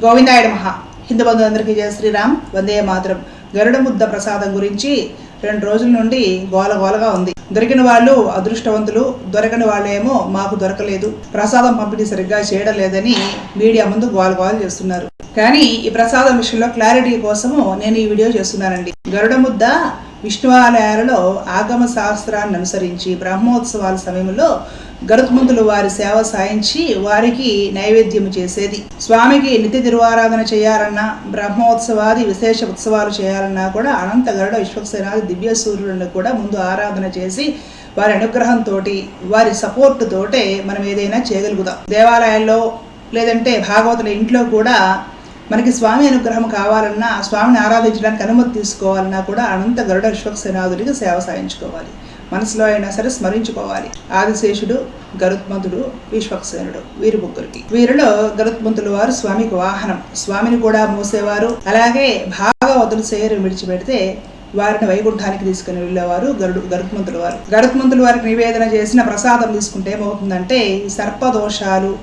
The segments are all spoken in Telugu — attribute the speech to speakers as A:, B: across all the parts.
A: గోవిందాయ మహా హిందూ బంధువులందరికీ జయ శ్రీరామ్, వందే మాతరం. గరుడ ముద్ద ప్రసాదం గురించి 2 రోజుల నుండి గోలగోలగా ఉంది. దొరికిన వాళ్ళు అదృష్టవంతులు, దొరకని వాళ్ళేమో మాకు దొరకలేదు, ప్రసాదం పంపిణీ సరిగ్గా చేయడం లేదని మీడియా ముందు గోలగోల చేస్తున్నారు. కానీ ఈ ప్రసాదం విషయంలో క్లారిటీ కోసము నేను ఈ వీడియో చేస్తున్నానండి. గరుడ ముద్ద విష్ణువాలయాలలో ఆగమ శాస్త్రాన్ని అనుసరించి బ్రహ్మోత్సవాల సమయంలో గరుత్మంతులు వారి సేవ సాయించి వారికి నైవేద్యం చేసేది. స్వామికి నిత్య తిరువారాధన చేయాలన్నా, బ్రహ్మోత్సవాది విశేష ఉత్సవాలు చేయాలన్నా కూడా అనంత గరుడ విశ్వక్సేనాది దివ్య సూర్యులను కూడా ముందు ఆరాధన చేసి వారి అనుగ్రహంతో, వారి సపోర్ట్ తోటే మనం ఏదైనా చేయగలుగుతాం. దేవాలయాల్లో లేదంటే భాగవతుల ఇంట్లో కూడా మనకి స్వామి అనుగ్రహం కావాలన్నా, స్వామిని ఆరాధించడానికి అనుమతి తీసుకోవాలన్నా కూడా అనంత గరుడ విశ్వక్సేనాథుడికి సేవ సాయించుకోవాలి. మనసులో అయినా సరే స్మరించుకోవాలి. ఆదిశేషుడు, గరుత్మంతుడు, విశ్వక్సేనుడు, వీరి ముగ్గురికి. వీరిలో గరుత్మంతులు వారు స్వామికి వాహనం, స్వామిని కూడా మోసేవారు. అలాగే భాగవతులు శరీరం విడిచిపెడితే వారిని వైకుంఠానికి తీసుకుని వెళ్ళేవారు గరుత్మంతులు వారు. గరుత్మంతులు వారికి నివేదన చేసిన ప్రసాదం తీసుకుంటే ఏమవుతుందంటే ఈ సర్పదోషాలు,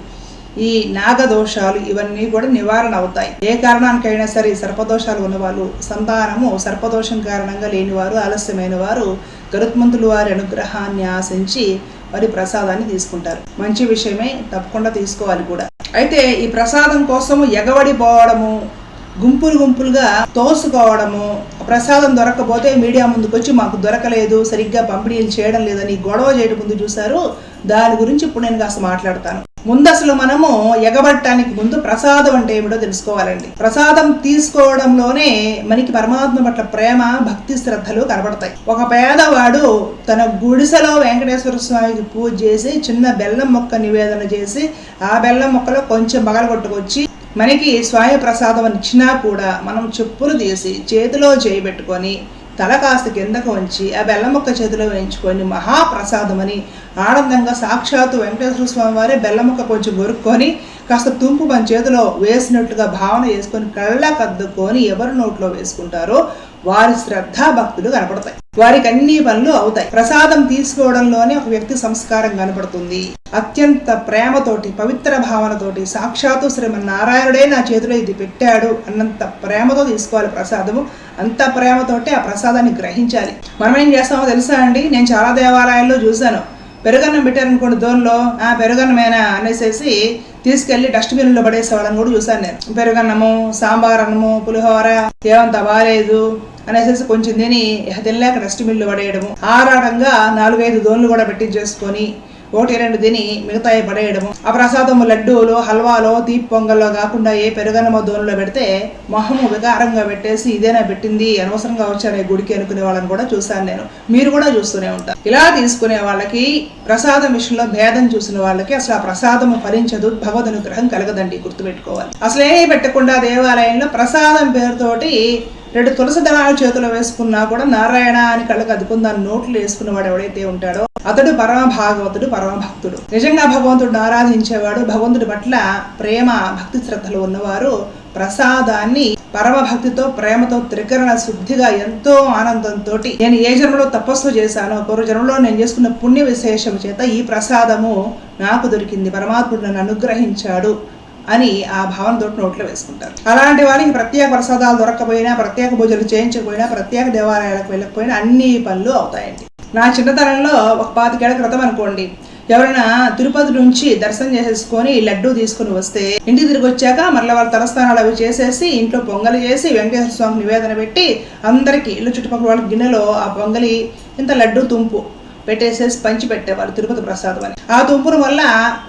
A: ఈ నాగదోషాలు ఇవన్నీ కూడా నివారణ అవుతాయి. ఏ కారణానికైనా సరే సర్పదోషాలు ఉన్నవాళ్ళు, సంతానము సర్పదోషం కారణంగా లేనివారు, ఆలస్యమైన వారు గరుత్మంతులు వారి అనుగ్రహాన్ని ఆశించి వారి ప్రసాదాన్ని తీసుకుంటారు. మంచి విషయమే, తప్పకుండా తీసుకోవాలి కూడా. అయితే ఈ ప్రసాదం కోసము ఎగబడిపోవడము, గుంపులుగా తోసుకోవడము, ప్రసాదం దొరకకపోతే మీడియా ముందుకు వచ్చి మాకు దొరకలేదు, సరిగ్గా పంపిణీలు చేయడం లేదని గొడవ చేయడం ముందు చూశారు. దాని గురించి ఇప్పుడు నేను కాస్త మాట్లాడతాను. ముందు అసలు మనము ఎగబడటానికి ముందు ప్రసాదం అంటే ఏమిటో తెలుసుకోవాలండి. ప్రసాదం తీసుకోవడంలోనే మనకి పరమాత్మ పట్ల ప్రేమ, భక్తి, శ్రద్ధలు కనబడతాయి. ఒక పేదవాడు తన గుడిసెలో వెంకటేశ్వర స్వామికి పూజ చేసి చిన్న బెల్లం మొక్క నివేదన చేసి ఆ బెల్లం మొక్కలో కొంచెం పగలగొట్టుకొచ్చి మనకి స్వామి ప్రసాదం అని ఇచ్చినా కూడా మనం చెప్పులు తీసి చేతిలో చేయబెట్టుకొని తల కాస్త కిందకు వంచి ఆ బెల్లం మొక్క చేతిలో వేయించుకొని మహాప్రసాదం అని ఆనందంగా సాక్షాత్తు వెంకటేశ్వర స్వామి వారే బెల్లం మొక్క కొంచెం గొరుక్కొని కాస్త తుంపు మన చేతిలో వేసినట్లుగా భావన చేసుకొని కళ్ళకద్దుకొని ఎవరి నోట్లో వేసుకుంటారో వారి శ్రద్ధా భక్తులు కనపడతాయి. వారికి అన్ని పనులు అవుతాయి. ప్రసాదం తీసుకోవడంలోనే ఒక వ్యక్తి సంస్కారం కనపడుతుంది. అత్యంత ప్రేమతోటి, పవిత్ర భావనతోటి సాక్షాత్తు శ్రీమన్నారాయణుడే నా చేతిలో ఇది పెట్టాడు అన్నంత ప్రేమతో తీసుకోవాలి ప్రసాదము. అంత ప్రేమతోటి ఆ ప్రసాదాన్ని గ్రహించాలి. మనం ఏం చేస్తామో తెలుసా అండి, నేను చాలా దేవాలయాల్లో చూశాను. పెరుగన్నం పెట్టారనుకోండి దోన్లో, పెరుగన్నమేనా అనేసి తీసుకెళ్లి డస్ట్బిన్లో పడేసేవాళ్ళని కూడా చూశాను నేను. పెరుగన్నము, సాంబార్ అన్నము, పులిహోర ఏమంత బాగాలేదు అనేసి కొంచెం తిని తినలేక డస్ట్బిన్లో పడేయడము, ఆరాటంగా 4-5 దోన్లు కూడా పెట్టించేసుకొని 1-2 తిని మిగతాయి పడేయడము. ఆ ప్రసాదము లడ్డూలో, హల్వాలో, తీపి పొంగల్లో కాకుండా ఏ పెరుగన్నమో దోన్లో పెడితే మొహము వికారంగా పెట్టేసి ఇదేనా పెట్టింది, అనవసరంగా వచ్చాను గుడికి అనుకునే వాళ్ళని కూడా చూశాను నేను. మీరు కూడా చూస్తూనే ఉంటారు. ఇలా తీసుకునే వాళ్ళకి, ప్రసాదం విషయంలో భేదం చూసిన వాళ్ళకి అసలు ఆ ప్రసాదము ఫలించదు, భగవద్ అనుగ్రహం కలగదండి, గుర్తుపెట్టుకోవాలి. అసలే పెట్టకుండా దేవాలయంలో ప్రసాదం పేరుతోటి 2 తులసి దళాలు చేతిలో వేసుకున్నా కూడా నారాయణ అని కళ్ళకు అదుకుని దాన్ని నోట్లు వేసుకున్నవాడు ఎవడైతే ఉంటాడో అతడు పరమ భాగవతుడు, పరమ భక్తుడు. నిజంగా భగవంతుడిని ఆరాధించేవాడు, భగవంతుడి పట్ల ప్రేమ, భక్తి, శ్రద్ధలు ఉన్నవారు ప్రసాదాన్ని పరమ భక్తితో, ప్రేమతో, త్రికరణ శుద్ధిగా, ఎంతో ఆనందంతో నేను ఏ జన్మలో తపస్సు చేశానో, పూర్వ జన్మలో నేను చేసుకున్న పుణ్య విశేషం చేత ఈ ప్రసాదము నాకు దొరికింది, పరమాత్ముడు నన్ను అనుగ్రహించాడు అని ఆ భావనతో నోట్లో వేసుకుంటారు. అలాంటి వారికి ప్రత్యేక ప్రసాదాలు దొరకకపోయినా, ప్రత్యేక పూజలు చేయించకపోయినా, ప్రత్యేక దేవాలయాలకు వెళ్ళకపోయినా అన్ని పనులు అవుతాయండి. నా చిన్నతనంలో ఒక 25 ఏళ్ల క్రితం అనుకోండి, ఎవరైనా తిరుపతి నుంచి దర్శనం చేసేసుకొని లడ్డూ తీసుకుని వస్తే ఇంటికి తిరిగి వచ్చాక మళ్ళీ వాళ్ళ తలస్థానాలు అవి చేసేసి ఇంట్లో పొంగలి చేసి వెంకటేశ్వర స్వామికి నివేదన పెట్టి అందరికీ ఇల్లు చుట్టుపక్కల వాళ్ళ గిన్నెలో ఆ పొంగలి ఇంత లడ్డూ తుంపు పెట్టేసేసి పంచి పెట్టేవాళ్ళు తిరుపతి ప్రసాదం అని. ఆ తుంపును వల్ల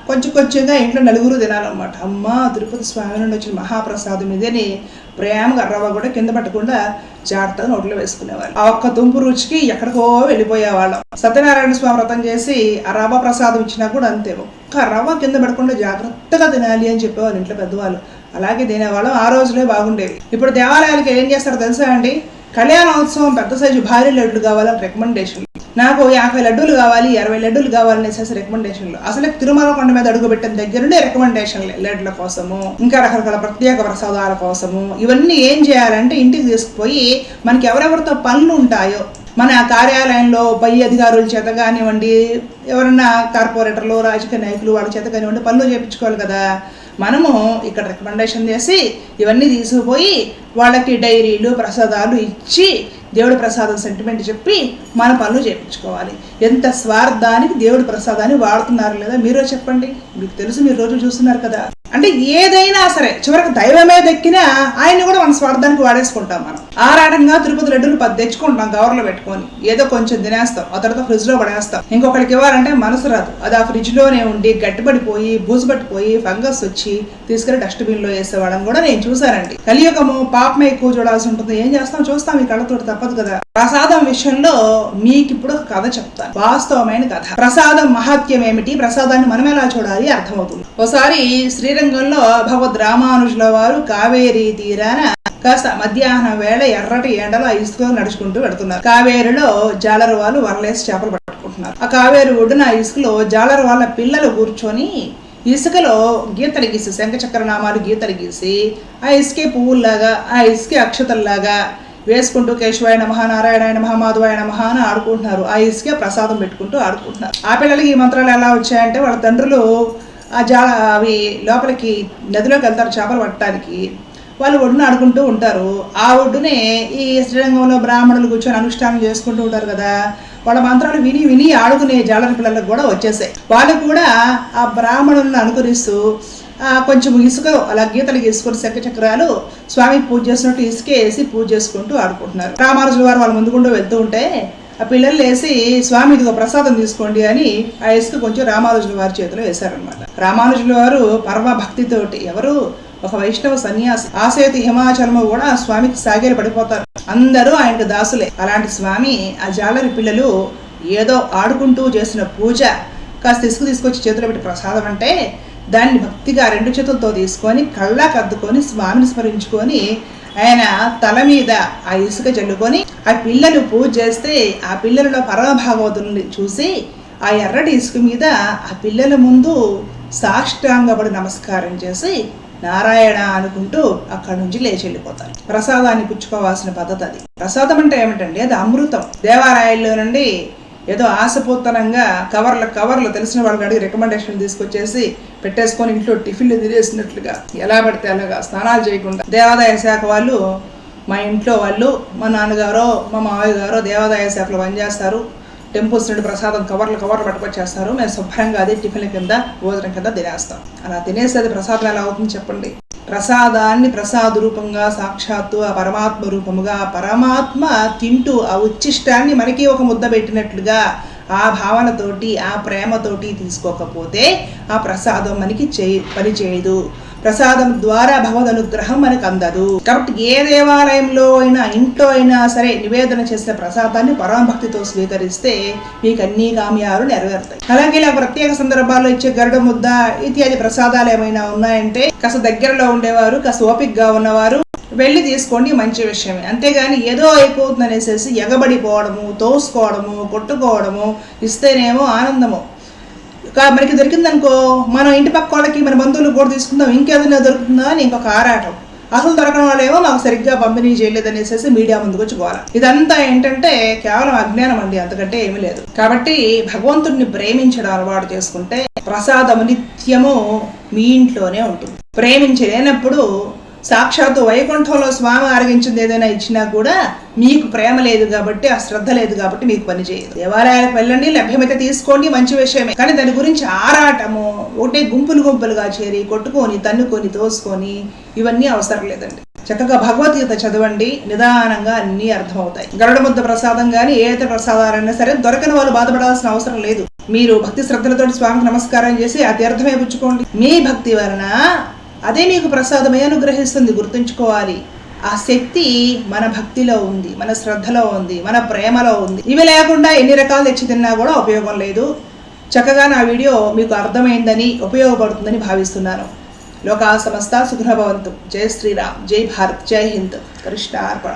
A: కొంచెంగా ఇంట్లో 4 తినాలన్నమాట. అమ్మ తిరుపతి స్వామి నుండి వచ్చిన మహాప్రసాదం ఇదని ప్రేమగా రవ్వ కూడా కింద పట్టకుండా జాగ్రత్తగా నోట్లో వేసుకునేవాళ్ళు. ఆ ఒక్క తుంపు రుచికి ఎక్కడికో వెళ్ళిపోయేవాళ్ళం. సత్యనారాయణ స్వామి వ్రతం చేసి ఆ రవ్వ ప్రసాదం ఇచ్చినా కూడా అంతే, ఒక్క రవ్వ కింద పడకుండా జాగ్రత్తగా తినాలి అని చెప్పేవాళ్ళు ఇంట్లో పెద్దవాళ్ళు. అలాగే తినేవాళ్ళం. ఆ రోజులే బాగుండేవి. ఇప్పుడు దేవాలయాలకి ఏం చేస్తారో తెలుసా అండి, కళ్యాణోత్సవం పెద్ద సైజు భారీ లడ్డులు కావాలని రికమెండేషన్, నాకు 50 లడ్డూలు కావాలి, 60 లడ్డూలు కావాలనేసి రికమెండేషన్లు. అసలు తిరుమల కొండ మీద అడుగు పెట్టిన దగ్గర నుండి రికమెండేషన్లే, లడ్ల కోసము, ఇంకా రకరకాల ప్రత్యేక ప్రసాదాల కోసము. ఇవన్నీ ఏం చేయాలంటే ఇంటికి తీసుకుపోయి మనకి ఎవరెవరితో పనులు ఉంటాయో, మన కార్యాలయంలో పై అధికారుల చేత కానివ్వండి, ఎవరన్నా కార్పొరేటర్లు, రాజకీయ నాయకులు వాళ్ళ చేత కానివ్వండి పనులు చేయించుకోవాలి కదా. మనము ఇక్కడ రికమెండేషన్ చేసి ఇవన్నీ తీసుకుపోయి వాళ్ళకి డైరీలు ప్రసాదాలు ఇచ్చి దేవుడి ప్రసాదం సెంటిమెంట్ చెప్పి మన పనులు చేయించుకోవాలి. ఎంత స్వార్థానికి దేవుడి ప్రసాదాన్ని వాడుతున్నారు లేదా మీరో చెప్పండి. మీకు తెలుసు, మీరు రోజు చూస్తున్నారు కదా. అంటే ఏదైనా సరే చివరికి దైవమే దక్కినా ఆయన్ని కూడా మన స్వార్థానికి వాడేసుకుంటాం. మనం ఆరాటంగా తిరుపతి లడ్డూలు 10 తెచ్చుకుంటాం కవర్లో పెట్టుకొని, ఏదో కొంచెం తినేస్తాం, ఆ తర్వాత ఫ్రిడ్జ్ లో పడేస్తాం. ఇంకొకరికి ఇవ్వాలంటే మనసు రాదు, అది ఆ ఫ్రిడ్జ్ లోనే ఉండి గట్టిపడిపోయి బూజు పట్టిపోయి ఫంగస్ వచ్చి తీసుకెళ్లి డస్ట్బిన్ లో వేసేవాళ్ళని కూడా నేను చూసానండి. కలియుగము పాపమే ఎక్కువ చూడాల్సి ఉంటుంది. ఏం చేస్తాం, చూస్తాం, ఈ కళ్ళతోటి తప్పదు కదా. ప్రసాదం విషయంలో మీకు ఇప్పుడు ఒక కథ చెప్తాను, వాస్తవమైన కథ. ప్రసాదం మహత్యం ఏమిటి, ప్రసాదాన్ని మనం ఎలా చూడాలి అర్థమవుతుంది. ఒకసారి శ్రీరంగంలో భగవద్ రామానుజుల వారు కావేరీ తీరాన కాస్త మధ్యాహ్నం వేళ ఎర్రటి ఎండలో ఇసుక నడుచుకుంటూ వెడుతున్నారు. కావేరిలో జాలరు వాళ్ళు వరలేసి చేపలు పట్టుకుంటున్నారు. ఆ కావేరి ఒడ్డున ఇసుకలో జాలరు వాళ్ళ పిల్లలు కూర్చొని ఇసుకలో గీతలు గీసి, శంఖచక్ర నామాలు గీతలు గీసి, ఆ ఇసుకే పువ్వుల్లాగా, ఆ ఇసుకే అక్షతల్లాగా వేసుకుంటూ కేశవాయ నమః, నారాయణాయ నమః, మాధవాయ నమః అని ఆడుకుంటున్నారు. ఆ ఇసుకే ప్రసాదం పెట్టుకుంటూ ఆడుకుంటున్నారు. ఆ పిల్లలకి ఈ మంత్రాలు ఎలా వచ్చాయంటే వాళ్ళ తండ్రులు అవి లోపలికి నదిలోకి వెళ్తారు చేపలు పట్టడానికి. వాళ్ళు ఒడ్డున ఆడుకుంటూ ఉంటారు. ఆ ఒడ్డునే ఈ శ్రీరంగంలో బ్రాహ్మణులు కూర్చొని అనుష్ఠానం చేసుకుంటూ ఉంటారు కదా. వాళ్ళ మంత్రాలు విని విని ఆడుకునే జాలరి పిల్లలకు కూడా వచ్చేసాయి. వాళ్ళు కూడా ఆ బ్రాహ్మణులను అనుకరిస్తూ కొంచెం ఇసుక అలా గీతలు గీసుకొని శంఖచక్రాలు స్వామికి పూజ చేసినట్టు ఇసుకే వేసి పూజ చేసుకుంటూ ఆడుకుంటున్నారు. రామానుజుల వారు వాళ్ళ ముందుకుంటూ వెళ్తూ ఉంటే ఆ పిల్లలు వేసి స్వామి ఇదిగో ప్రసాదం తీసుకోండి అని ఆ ఇసుక కొంచెం రామానుజుల వారి చేతిలో వేశారనమాట. రామానుజుల వారు పరమ భక్తితోటి, ఎవరు ఒక వైష్ణవ సన్యాసి, ఆసేతి హిమాచలము కూడా స్వామికి సాగేలు పడిపోతారు. అందరూ ఆయనకు దాసులే. అలాంటి స్వామి ఆ జాలరి పిల్లలు ఏదో ఆడుకుంటూ చేసిన పూజ కాస్త ఇసుక తీసుకొచ్చి చేతిలో పెట్టి ప్రసాదం అంటే దాన్ని భక్తిగా 2 చేతులతో తీసుకొని కళ్ళకు అద్దుకొని స్వామిని స్మరించుకొని ఆయన తల మీద ఆ ఇసుక చల్లుకొని ఆ పిల్లలు పూజ చేస్తే ఆ పిల్లలలో పరమ భాగవతుల్ని చూసి ఆ ఎర్రటి ఇసుక మీద ఆ పిల్లల ముందు సాష్టాంగపడి నమస్కారం చేసి నారాయణ అనుకుంటూ అక్కడి నుంచి లేచి వెళ్ళిపోతారు. ప్రసాదాన్ని పుచ్చుకోవాల్సిన పద్ధతి అది. ప్రసాదం అంటే ఏమిటండి, అది అమృతం. దేవాలయాల్లో నుండి ఏదో ఆశపూర్తనంగా కవర్లు తెలిసిన వాళ్ళకి అడిగి రికమెండేషన్ తీసుకొచ్చేసి పెట్టేసుకొని ఇంట్లో టిఫిన్లు తినేసినట్లుగా ఎలా పడితే అలాగా స్నానాలు చేయకుండా, దేవాదాయ శాఖ వాళ్ళు, మా ఇంట్లో వాళ్ళు, మా నాన్నగారో మా మావయ్య గారో దేవాదాయ శాఖలో పనిచేస్తారు, టెంపుల్స్ నుండి ప్రసాదం కవర్లు పట్టుకొచ్చేస్తారు, మేము శుభ్రంగా అదే టిఫిన్ల కింద భోజనం కింద తినేస్తాం. అలా తినేసి అది ప్రసాదం ఎలా అవుతుంది చెప్పండి. ప్రసాదాన్ని ప్రసాద రూపంగా సాక్షాత్తు ఆ పరమాత్మ రూపముగా ఆ పరమాత్మ తింటూ ఆ ఉచ్చిష్టాన్ని మనకి ఒక ముద్ద పెట్టినట్లుగా ఆ భావనతోటి ఆ ప్రేమతోటి తీసుకోకపోతే ఆ ప్రసాదం మనకి పని చేయదు. ప్రసాదం ద్వారా భగవద్ అనుగ్రహం మనకు అందదు. కాబట్టి ఏ దేవాలయంలో అయినా ఇంట్లో అయినా సరే నివేదన చేసిన ప్రసాదాన్ని పరమభక్తితో స్వీకరిస్తే మీకు అన్ని కామ్యాలు నెరవేరుతాయి. అలాగే ఇలా ప్రత్యేక సందర్భాల్లో ఇచ్చే గరుడ ముద్ద ఇత్యాది ప్రసాదాలు ఏమైనా ఉన్నాయంటే కాస్త దగ్గరలో ఉండేవారు, కాస్త ఓపికగా ఉన్నవారు వెళ్ళి తీసుకోండి, మంచి విషయమే. అంతేగాని ఏదో అయిపోతుంది అనేసి ఎగబడిపోవడము, తోసుకోవడము, కొట్టుకోవడము, ఇస్తేనేమో ఆనందము మనకి దొరికిందనుకో మనం ఇంటి పక్క వాళ్ళకి మన బంధువులకు కూడా తీసుకుందాం, ఇంకేదైనా దొరుకుతుందా అని ఇంకొక ఆరాటం. అసలు దొరకడం వాళ్ళేమో మాకు సరిగ్గా పంపిణీ చేయలేదనేసి మీడియా ముందుకు వచ్చి పోవాలి. ఇదంతా ఏంటంటే కేవలం అజ్ఞానం అండి, అంతకంటే ఏమీ లేదు. కాబట్టి భగవంతుడిని ప్రేమించడం అలవాటు చేసుకుంటే ప్రసాదము నిత్యము మీ ఇంట్లోనే ఉంటుంది. ప్రేమించలేనప్పుడు సాక్షాత్తు వైకుంఠంలో స్వామి ఆరగించింది ఏదైనా ఇచ్చినా కూడా మీకు ప్రేమ లేదు కాబట్టి, ఆ శ్రద్ధ లేదు కాబట్టి మీకు పని చేయదు. దేవాలయాలకు వెళ్ళండి, లభ్యమైతే తీసుకోండి, మంచి విషయమే. కానీ దాని గురించి ఆరాటము, ఒకటే గుంపులుగా చేరి కొట్టుకొని తన్నుకొని తోసుకొని ఇవన్నీ అవసరం లేదండి. చక్కగా భగవద్గీత చదవండి, నిదానంగా అన్నీ అర్థమవుతాయి. గరుడ ముద్ద ప్రసాదం కానీ ఏ ఇతర ప్రసాదాలైనా సరే దొరకని వాళ్ళు బాధపడాల్సిన అవసరం లేదు. మీరు భక్తి శ్రద్ధలతో స్వామికి నమస్కారం చేసి ఆ తీర్థమే పుచ్చుకోండి. మీ భక్తి వలన అదే మీకు ప్రసాదమే అనుగ్రహిస్తుంది. గుర్తుంచుకోవాలి, ఆ శక్తి మన భక్తిలో ఉంది, మన శ్రద్ధలో ఉంది, మన ప్రేమలో ఉంది. ఇవి లేకుండా ఎన్ని రకాలు తెచ్చి తిన్నా కూడా ఉపయోగం లేదు. చక్కగా నా వీడియో మీకు అర్థమైందని, ఉపయోగపడుతుందని భావిస్తున్నాను. లోకా సమస్త సుఖినో భవంతు. జై శ్రీరామ్, జై భారత్, జై హింద్. కృష్ణార్పణ.